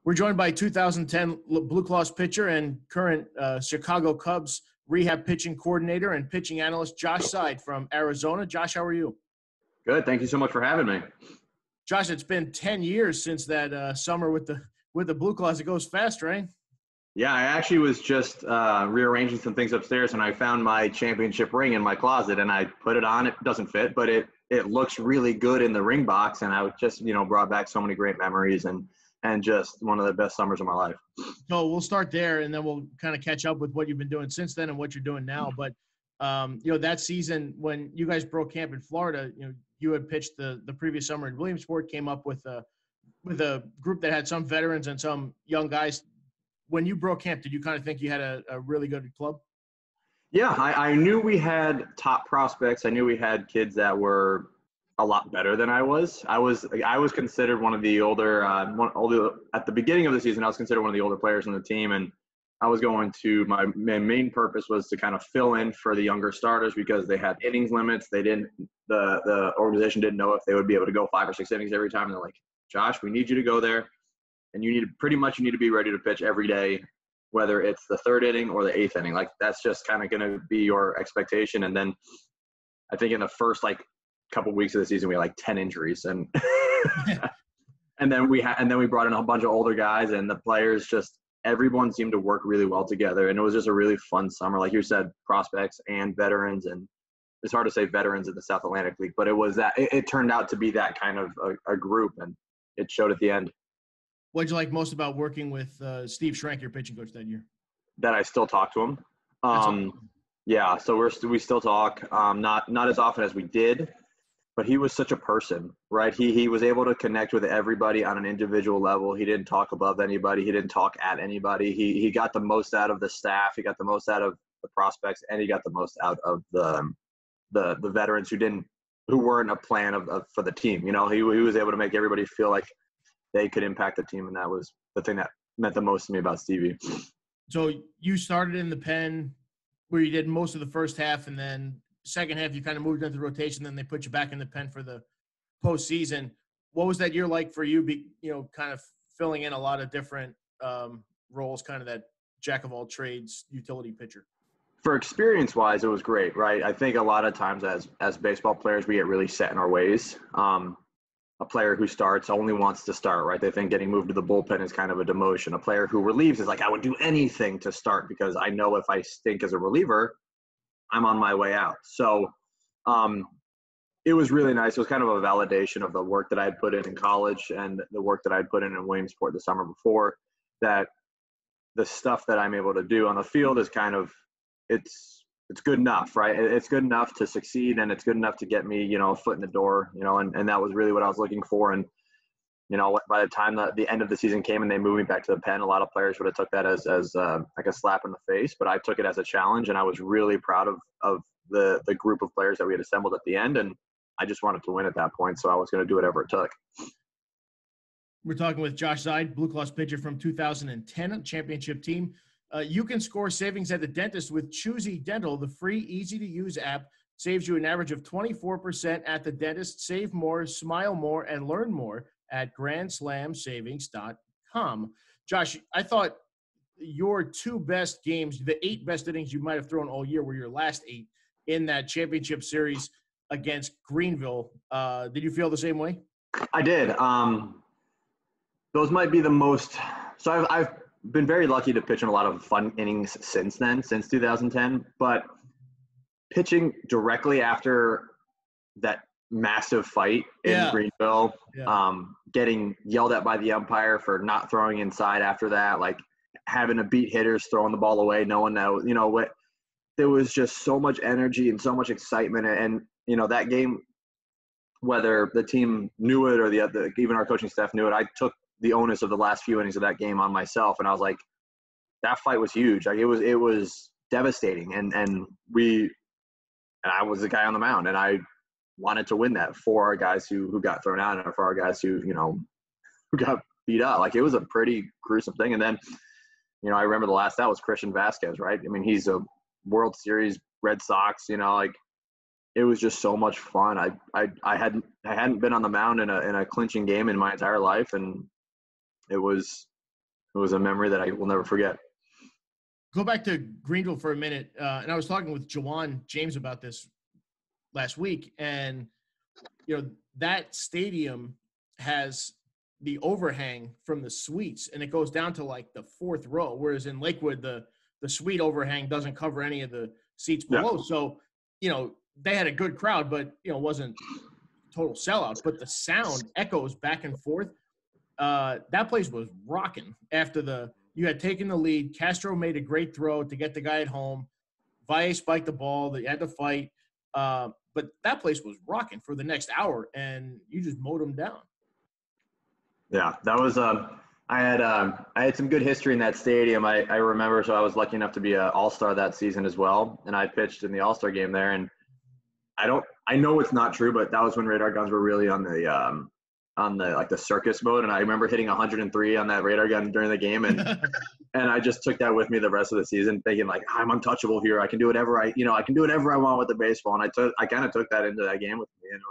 We're joined by 2010 BlueClaws pitcher and current Chicago Cubs rehab pitching coordinator and pitching analyst Josh Zeid from Arizona. Josh, how are you? Good. Thank you so much for having me. Josh, it's been 10 years since that summer with the BlueClaws. It goes fast, right? Yeah, I actually was just rearranging some things upstairs, and I found my championship ring in my closet, and I put it on. It doesn't fit, but it looks really good in the ring box, and I just brought back so many great memories and just one of the best summers of my life. So we'll start there, and then we'll kind of catch up with what you've been doing since then and what you're doing now. But that season when you guys broke camp in Florida, you had pitched the previous summer in Williamsport, came up with a group that had some veterans and some young guys. When you broke camp, did you kind of think you had a really good club? Yeah, I knew we had top prospects. I knew we had kids that were a lot better than I was. I was considered one of the older at the beginning of the season. I was considered one of the older players on the team, and I was going to my main purpose was to kind of fill in for the younger starters because they had innings limits. They didn't the organization didn't know if they would be able to go 5 or 6 innings every time. And they're like, Josh, we need you to go there, and you need to be ready to pitch every day, whether it's the 3rd inning or the 8th inning. Like, that's just kind of going to be your expectation. And then I think in the first couple weeks of the season we had 10 injuries, and and then we brought in a bunch of older guys, and the players just everyone seemed to work really well together, and it was just a really fun summer. Like you said, prospects and veterans, and it's hard to say veterans in the South Atlantic League, but it turned out to be that kind of a group, and it showed at the end. What did you like most about working with Steve Shrank, your pitching coach that year? That I still talk to him. Yeah, so we still talk, not as often as we did, but he was such a person, right? He was able to connect with everybody on an individual level. He didn't talk above anybody. He didn't talk at anybody. He got the most out of the staff. He got the most out of the prospects, and he got the most out of the veterans who weren't a plan for the team. He was able to make everybody feel like they could impact the team, and that was the thing that meant the most to me about Stevie. So you started in the pen where you did most of the first half, and then second half you kind of moved into the rotation, then they put you back in the pen for the postseason. What was that year like for you, kind of filling in a lot of different roles, kind of that jack of all trades utility pitcher? For experience-wise, it was great, right? I think a lot of times as baseball players, we get really set in our ways. A player who starts only wants to start, right? They think getting moved to the bullpen is kind of a demotion. A player who relieves is like, I would do anything to start because I know if I stink as a reliever, I'm on my way out. So it was really nice. It was kind of a validation of the work that I had put in college and the work that I had put in Williamsport the summer before, that the stuff that I'm able to do on the field is kind of, it's good enough, right? It's good enough to succeed, and it's good enough to get me, a foot in the door, and that was really what I was looking for. And, by the time the end of the season came and they moved me back to the pen, a lot of players would have took that as like a slap in the face, but I took it as a challenge, and I was really proud of the group of players that we had assembled at the end, and I just wanted to win at that point, so I was going to do whatever it took. We're talking with Josh Zeid, BlueClaws pitcher from 2010 championship team. You can score savings at the dentist with Choosy Dental. The free, easy-to-use app saves you an average of 24% at the dentist. Save more, smile more, and learn more at grandslamsavings.com. Josh, I thought your 2 best games, the 8 best innings you might have thrown all year, were your last 8 in that championship series against Greenville. Did you feel the same way? I did. Those might be the most – so I've been very lucky to pitch in a lot of fun innings since 2010, but pitching directly after that massive fight in Greenville, getting yelled at by the umpire for not throwing inside after that, like having to beat hitters throwing the ball away, no one knows, what, there was just so much energy and so much excitement. And that game, whether the team knew it or even our coaching staff knew it, I took the onus of the last few innings of that game on myself. And I was like, that fight was huge. Like it was devastating. And I was the guy on the mound, and I wanted to win that for our guys who got thrown out and for our guys who got beat up. Like, it was a pretty gruesome thing. And then, I remember the last out was Christian Vasquez, right? I mean, he's a World Series Red Sox, like, it was just so much fun. I hadn't been on the mound in a clinching game in my entire life, and it was it was a memory that I will never forget. Go back to Greenville for a minute. And I was talking with Jawan James about this last week. And, that stadium has the overhang from the suites, and it goes down to like the fourth row. Whereas in Lakewood, the suite overhang doesn't cover any of the seats below. Yeah. So, they had a good crowd, but, it wasn't total sellout. But the sound echoes back and forth. That place was rocking after you had taken the lead. Castro made a great throw to get the guy at home. Valle spiked the ball. They had to fight. But that place was rocking for the next hour, and you just mowed them down. Yeah, that was I had some good history in that stadium. I remember, so I was lucky enough to be an All-Star that season as well, and I pitched in the All-Star game there. And I know it's not true, but that was when radar guns were really on the like the circus mode. And I remember hitting 103 on that radar gun during the game, and and I just took that with me the rest of the season, thinking like, I'm untouchable here. I can do whatever I can do whatever I want with the baseball. And I kind of took that into that game with me, and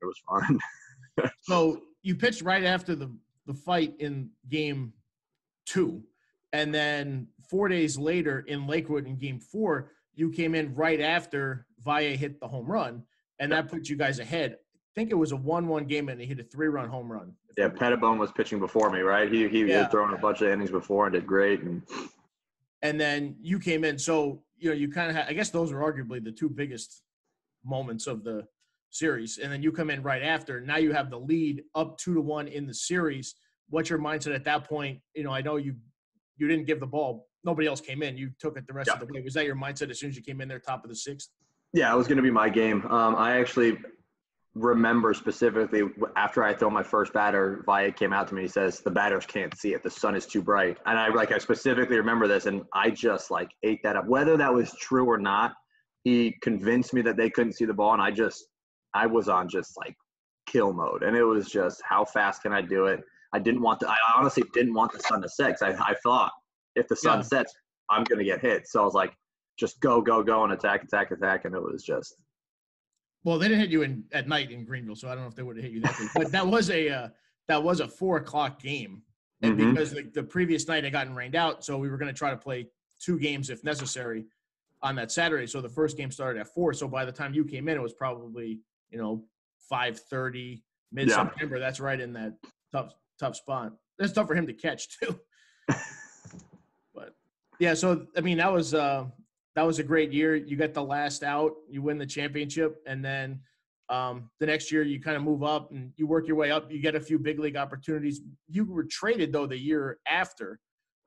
it was fun. So you pitched right after the fight in game 2, and then 4 days later in Lakewood in game 4, you came in right after Valle hit the home run, and that put you guys ahead. I think it was a 1-1 game, and he hit a 3-run home run. Yeah, Pettibone was pitching before me, right? He had thrown a bunch of innings before and did great. And then you came in. So, you kind of I guess those are arguably the two biggest moments of the series. And then you come in right after. Now you have the lead up 2-1 in the series. What's your mindset at that point? I know you didn't give the ball. Nobody else came in. You took it the rest of the way. Was that your mindset as soon as you came in there, top of the 6th? Yeah, it was going to be my game. I actually remember specifically after I throw my first batter, Valle came out to me. He says, the batters can't see it. The sun is too bright. And I specifically remember this, and I just ate that up. Whether that was true or not, he convinced me that they couldn't see the ball. And I was on just kill mode. And it was just, how fast can I do it? I honestly didn't want the sun to set. I thought if the sun sets, I'm going to get hit. So I was like, just go, and attack. And it was just. Well, they didn't hit you at night in Greenville, so I don't know if they would have hit you that day. But that was a 4:00 game, and because the previous night it gotten rained out, so we were going to try to play 2 games if necessary on that Saturday. So the first game started at 4. So by the time you came in, it was probably 5:30 mid-September. Yeah. That's right in that tough spot. That's tough for him to catch too. But yeah, so I mean that was a great year. You get the last out, you win the championship, and then the next year you kind of move up and you work your way up. You get a few big league opportunities. You were traded, though, the year after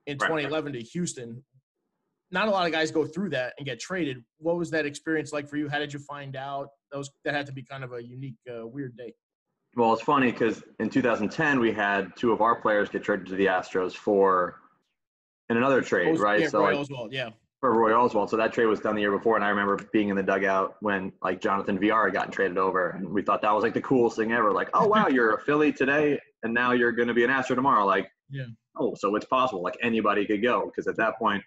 in 2011 to Houston. Not a lot of guys go through that and get traded. What was that experience like for you? How did you find out? That had to be kind of a unique, weird day. Well, it's funny because in 2010 we had 2 of our players get traded to the Astros in another trade, right? Yeah, so Roy Oswald, yeah. For Roy Oswald. So that trade was done the year before, and I remember being in the dugout when Jonathan Villar got traded over, and we thought that was the coolest thing ever. Oh wow, you're a Philly today, and now you're going to be an Astro tomorrow. Oh, so it's possible. Anybody could go, because at that point,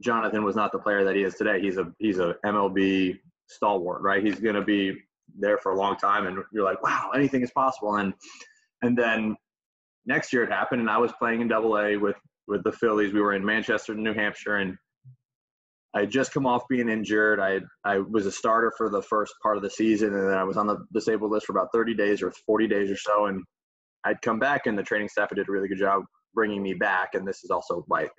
Jonathan was not the player that he is today. He's a MLB stalwart, right? He's going to be there for a long time, and you're like, wow, anything is possible. And then next year it happened, and I was playing in AA with the Phillies. We were in Manchester, New Hampshire, and I had just come off being injured. I was a starter for the first part of the season, and then I was on the disabled list for about 30 days or 40 days or so. And I'd come back, and the training staff did a really good job bringing me back. And this is also why it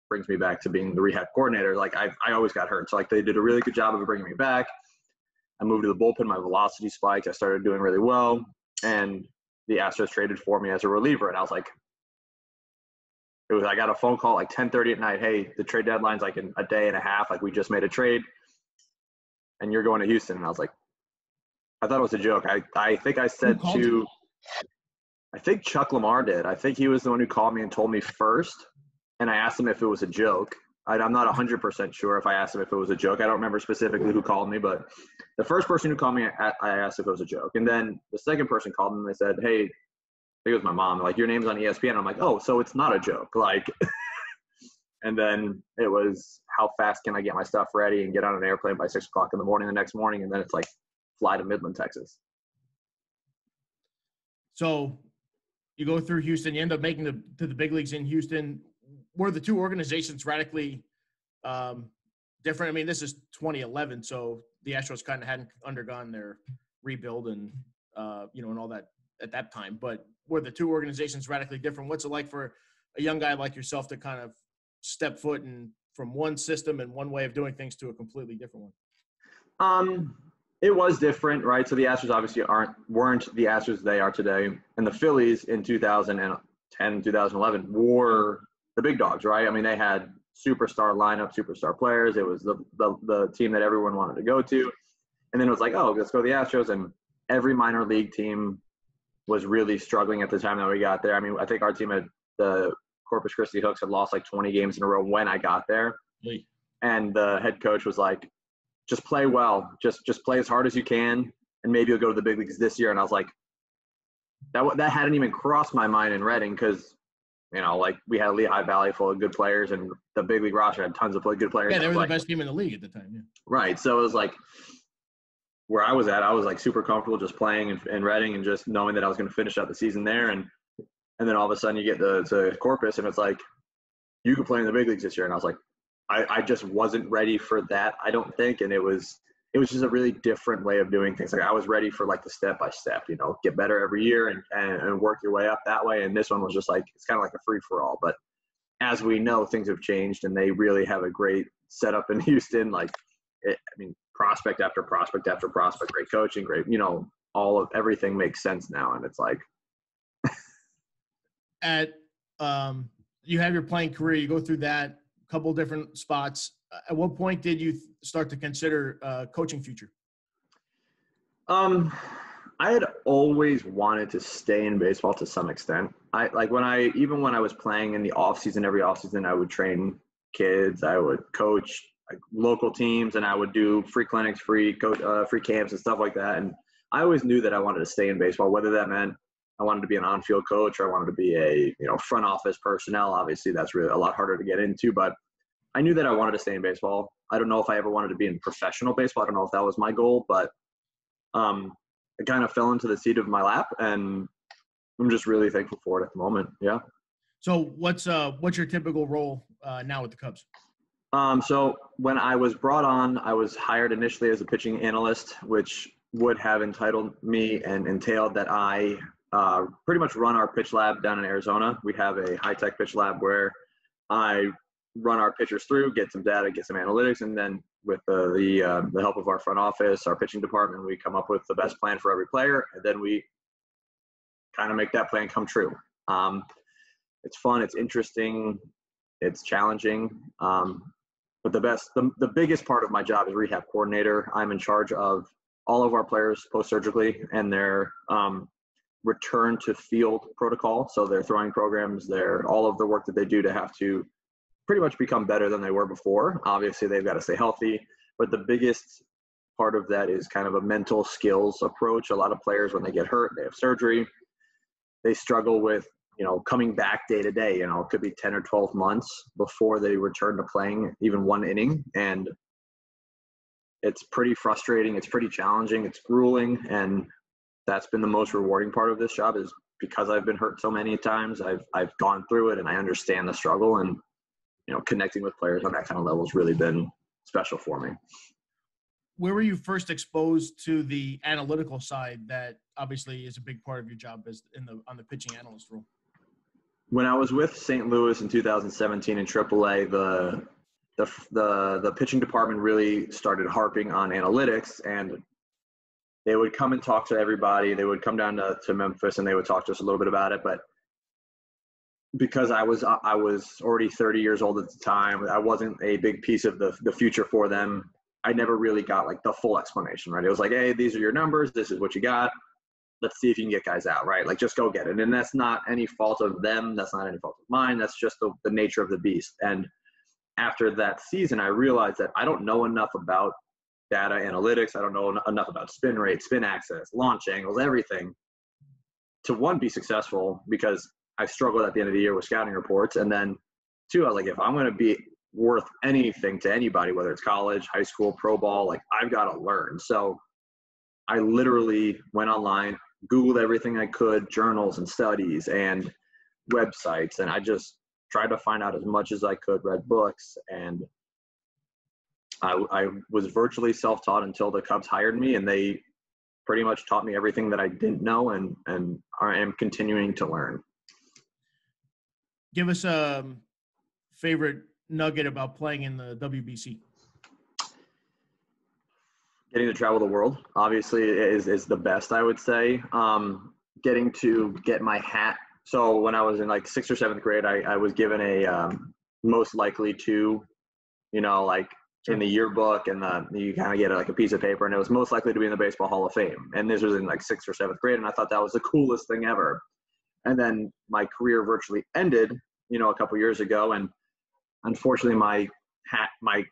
brings me back to being the rehab coordinator. I always got hurt. So they did a really good job of bringing me back. I moved to the bullpen. My velocity spiked. I started doing really well. And the Astros traded for me as a reliever. And I was like, I got a phone call 10:30 at night. Hey, the trade deadline's in a day and a half. We just made a trade, and you're going to Houston. And I was like, I thought it was a joke. I think I said to, I think Chuck Lamar did. I think he was the one who called me and told me first, and I asked him if it was a joke. I'm not 100% sure if I asked him if it was a joke. I don't remember specifically who called me, but the first person who called me, I asked if it was a joke. And then the second person called me and they said, hey, I think it was my mom, your name's on ESPN. I'm like, oh, so it's not a joke. And then it was, how fast can I get my stuff ready and get on an airplane by 6 o'clock in the morning the next morning? And then it's fly to Midland, Texas. So you go through Houston, you end up making to the big leagues in Houston. Were the two organizations radically different? I mean, this is 2011, so the Astros kind of hadn't undergone their rebuild and and all that at that time. But were the two organizations radically different? What's it like for a young guy like yourself to kind of step foot in from one system and one way of doing things to a completely different one? It was different, right? So the Astros obviously weren't the Astros they are today, and the Phillies in 2010, 2011 were the big dogs, right? I mean, they had superstar lineup, superstar players. It was the team that everyone wanted to go to, and then it was like, oh, let's go to the Astros, and every minor league team was really struggling at the time that we got there. I mean, I think our team had the Corpus Christi Hooks had lost like 20 games in a row when I got there, and the head coach was like, just play well. Just play as hard as you can, and maybe you'll go to the big leagues this year. And I was like, that hadn't even crossed my mind in Reading because, like we had Lehigh Valley full of good players, and the big league roster had tons of good players. Yeah, they were the best team in the league at the time. Yeah. Right. So it was like where I was at, I was like super comfortable just playing in Reading and just knowing that I was going to finish out the season there. And then all of a sudden you get to Corpus, and it's like, you could play in the big leagues this year. And I was like, I just wasn't ready for that, I don't think. And it was just a really different way of doing things. Like I was ready for like the step by step, get better every year and work your way up that way. And this one was just like, it's kind of like a free for all. But as we know, things have changed, and they really have a great setup in Houston. Prospect after prospect after prospect, great coaching, great, all of everything makes sense now. And it's like, you have your playing career, you go through that, couple different spots. At what point did you start to consider coaching future? I had always wanted to stay in baseball to some extent. Even when I was playing in the off season, every off season, I would train kids, I would coach like local teams, and I would do free clinics, free camps and stuff like that. And I always knew that I wanted to stay in baseball, whether that meant I wanted to be an on-field coach or I wanted to be a front office personnel. Obviously, that's really a lot harder to get into, but I knew that I wanted to stay in baseball. I don't know if I ever wanted to be in professional baseball. I don't know if that was my goal, but it kind of fell into the seat of my lap, and I'm just really thankful for it at the moment. Yeah. So what's your typical role now with the Cubs? So when I was brought on, I was hired initially as a pitching analyst, which would have entitled me and entailed that I pretty much run our pitch lab down in Arizona. We have a high-tech pitch lab where I run our pitchers through, get some data, get some analytics, and then with the help of our front office, our pitching department, we come up with the best plan for every player, and then we kind of make that plan come true. It's fun, it's interesting, it's challenging, but the biggest part of my job is Rehab Coordinator. I'm in charge of all of our players post-surgically and their return to field protocol. So their throwing programs, all of the work that they do to have to pretty much become better than they were before. Obviously, they've got to stay healthy, but the biggest part of that is kind of a mental skills approach. A lot of players, when they get hurt, they have surgery, they struggle with, coming back day to day. It could be 10 or 12 months before they return to playing even one inning. And it's pretty frustrating. It's pretty challenging. It's grueling. And that's been the most rewarding part of this job, is because I've been hurt so many times. I've gone through it, and I understand the struggle, and connecting with players on that kind of level has really been special for me. Where were you first exposed to the analytical side that obviously is a big part of your job on the pitching analyst role? When I was with St. Louis in 2017 in AAA, the pitching department really started harping on analytics, and they would come and talk to everybody. They would come down to Memphis, and they would talk to us a little bit about it. But because I was already 30 years old at the time, I wasn't a big piece of the future for them. I never really got like the full explanation, right? It was like, hey, these are your numbers. This is what you got. Let's see if you can get guys out, right? Like, just go get it. And that's not any fault of them. That's not any fault of mine. That's just the nature of the beast. And after that season, I realized that I don't know enough about data analytics. I don't know enough about spin rate, spin axis, launch angles, everything to, one, be successful, because I struggled at the end of the year with scouting reports. And then two, I was like, if I'm going to be worth anything to anybody, whether it's college, high school, pro ball, like, I've got to learn. So I literally went online, Googled everything I could, journals and studies and websites. And I just tried to find out as much as I could, read books. And I was virtually self-taught until the Cubs hired me, and they pretty much taught me everything that I didn't know and I am continuing to learn. Give us a favorite nugget about playing in the WBC. Getting to travel the world, obviously, is the best, I would say. Getting to get my hat. So when I was in like 6th or 7th grade, I was given a most likely to, like in the yearbook, and you kind of get like a piece of paper, and it was most likely to be in the Baseball Hall of Fame. And this was in like 6th or 7th grade, and I thought that was the coolest thing ever. And then my career virtually ended, a couple years ago, and unfortunately my hat, I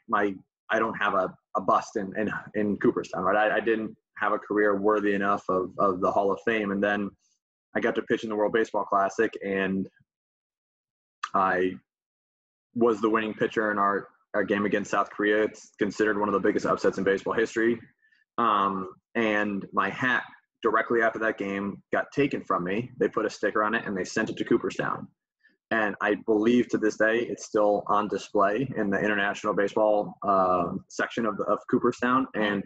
don't have a bust in Cooperstown, right? I didn't have a career worthy enough of the Hall of Fame. And then I got to pitch in the World Baseball Classic, and I was the winning pitcher in our game against South Korea. It's considered one of the biggest upsets in baseball history. And my hat directly after that game got taken from me. They put a sticker on it and they sent it to Cooperstown. And I believe to this day, it's still on display in the international baseball section of Cooperstown. And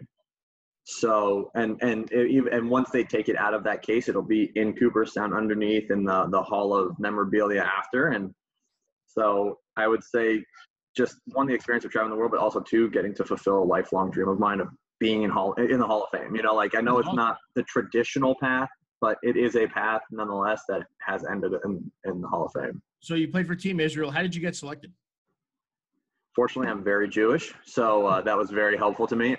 so, and once they take it out of that case, it'll be in Cooperstown underneath in the Hall of Memorabilia after. And so I would say just one, the experience of traveling the world, but also two, getting to fulfill a lifelong dream of mine of being in the Hall of Fame. I know it's not the traditional path, but it is a path nonetheless that has ended in the Hall of Fame. So you played for Team Israel. How did you get selected? Fortunately, I'm very Jewish, so that was very helpful to me.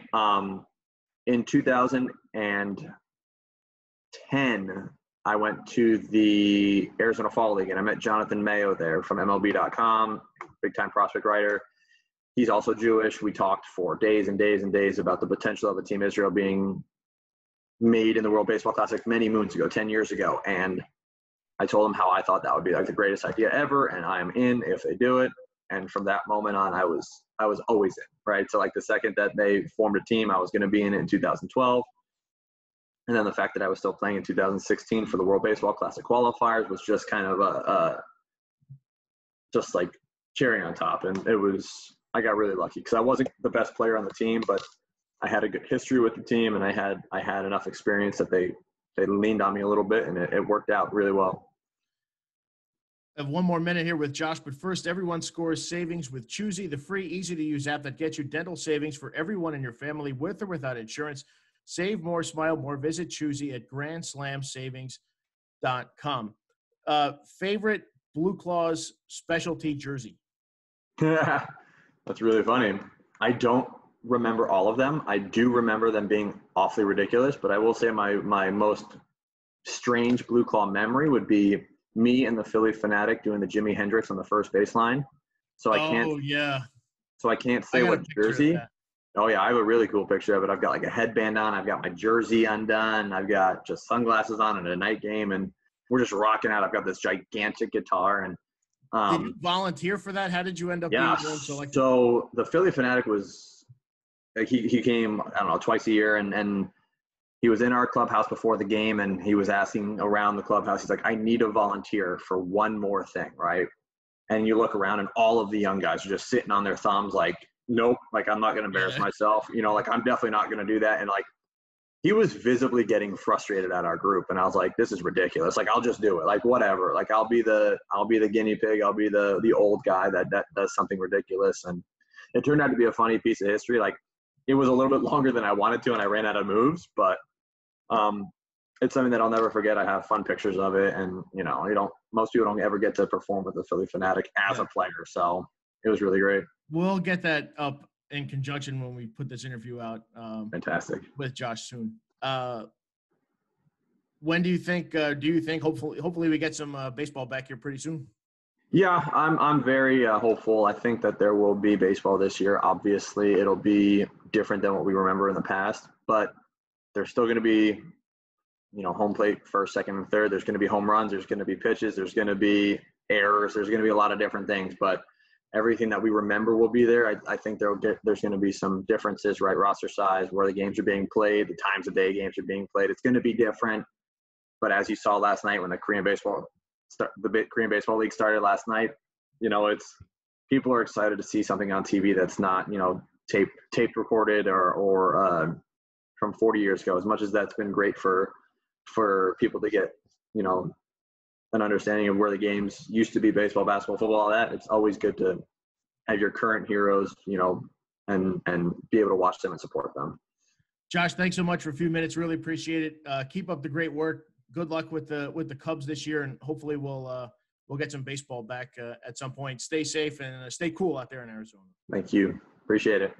In 2010, I went to the Arizona Fall League, and I met Jonathan Mayo there from MLB.com, big-time prospect writer. He's also Jewish. We talked for days and days and days about the potential of a Team Israel being made in the World Baseball Classic many moons ago, 10 years ago. And I told him how I thought that would be like the greatest idea ever, and I'm in if they do it. And from that moment on, I was always in, right? So like the second that they formed a team, I was going to be in it in 2012. And then the fact that I was still playing in 2016 for the World Baseball Classic qualifiers was just kind of just like cherry on top. And I got really lucky because I wasn't the best player on the team, but I had a good history with the team, and I had enough experience that they leaned on me a little bit, and it worked out really well. I have one more minute here with Josh, but first, everyone scores savings with Choosy, the free, easy-to-use app that gets you dental savings for everyone in your family with or without insurance. Save more, smile more. Visit Choosy at GrandSlamSavings.com. Favorite BlueClaws specialty jersey? That's really funny. I don't remember all of them. I do remember them being awfully ridiculous, but I will say my most strange Blue Claw memory would be me and the Philly Fanatic doing the Jimi Hendrix on the first baseline. So I can't say what jersey. Oh yeah, I have a really cool picture of it. I've got like a headband on, I've got my jersey undone, I've got just sunglasses on in a night game, and we're just rocking out. I've got this gigantic guitar. And did you volunteer for that? How did you end up being selected? So the Philly Fanatic was like he came, I don't know, twice a year, and he was in our clubhouse before the game, and he was asking around the clubhouse. He's like, I need a volunteer for one more thing, right? And you look around, and all of the young guys are just sitting on their thumbs like, nope, like I'm not going to embarrass myself. Like I'm definitely not going to do that. And like he was visibly getting frustrated at our group, and I was like, this is ridiculous. Like I'll just do it. Like whatever. Like I'll be the guinea pig. I'll be the old guy that does something ridiculous. And it turned out to be a funny piece of history. Like it was a little bit longer than I wanted to, and I ran out of moves, but it's something that I'll never forget. I have fun pictures of it, and most people don't ever get to perform with the Philly Fanatic as a player, so it was really great. We'll get that up in conjunction when we put this interview out. Fantastic. With Josh soon. When do you think hopefully we get some baseball back here pretty soon? Yeah, I'm very hopeful. I think that there will be baseball this year. Obviously, it'll be different than what we remember in the past, but there's still going to be, home plate first, second, and third. There's going to be home runs. There's going to be pitches. There's going to be errors. There's going to be a lot of different things, but everything that we remember will be there. I think there's going to be some differences, right? Roster size, where the games are being played, the times of day games are being played. It's going to be different. But as you saw last night when the Korean Baseball League started last night, it's people are excited to see something on TV that's not, tape recorded or from 40 years ago. As much as that's been great for people to get, an understanding of where the games used to be, baseball, basketball, football, all that, it's always good to have your current heroes, and be able to watch them and support them. Josh, thanks so much for a few minutes. Really appreciate it. Keep up the great work. Good luck with the Cubs this year, and hopefully we'll get some baseball back at some point. Stay safe and stay cool out there in Arizona. Thank you. Appreciate it.